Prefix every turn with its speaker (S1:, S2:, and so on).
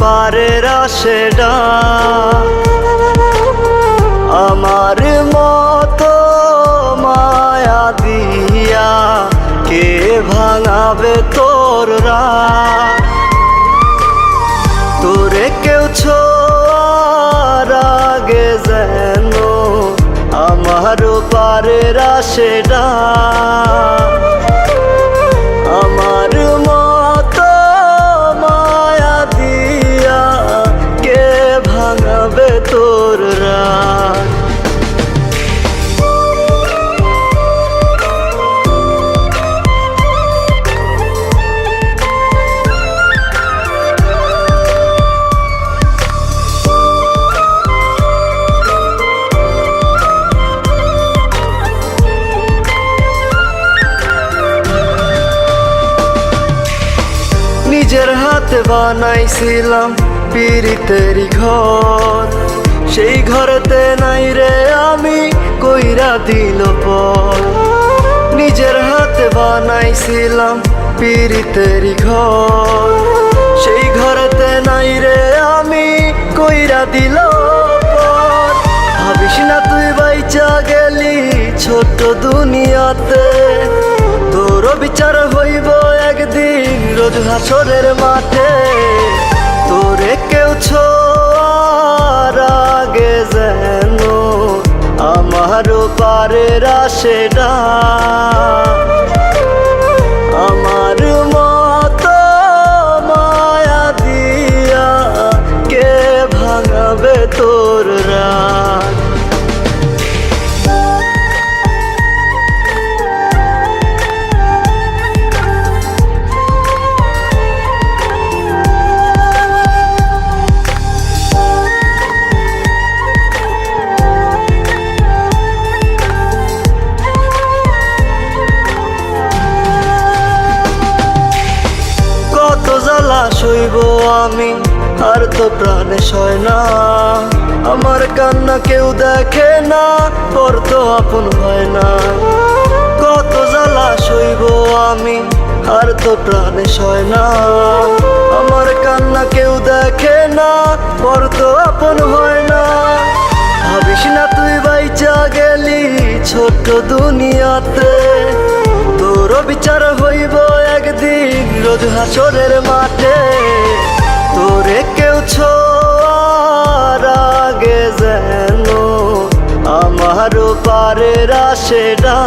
S1: পারের আশেডা আমার মতো মায়া দিয়া কে ভাঙাবে তোর রাত তোরে কেউ ছোঁয়ার আগে যেন আমারও পারের আশেডা আমার মতো মায়া দিয়া কে ভাঙাবে তোর রাত নিজের হাতে বানাইছিলাম পিরিতেরি ঘর সেই ঘরেতে নাই রে আমি কইরা দিল পর নিজের হাতে বানাইছিলাম পিরিতেরি ঘর সেই ঘরেতে নাই রে আমি কইরা দিল পর ভাবিস না তুই বাইচা গেলি ছোট দুনিয়াতে তোর বিচার হইব একদিন রোজ হাসরের মাঠে তোরে কেউ ছোঁয়ার আগে যেন আমারও পারের আশেডা আমার মতো মায়া দিয়া কে ভাঙাবে তোর রাত সইব আমি আর তো প্রাণে সয় না আমার কান্না কেউ দেখে না পর তো আপন হয় না কত জ্বালা সইব আমি আর তো প্রাণে সয় না আমার কান্না কেউ দেখে না পর তো আপন হয় না ভাবিস না তুই বাইচা গেলি ছোট্ট দুনিয়াতে তোর বিচার হইব একদিন রোজ হাসরের মাঠে তোরে কেউ ছোঁয়ার আগে যেন আমারও পারের আশেডা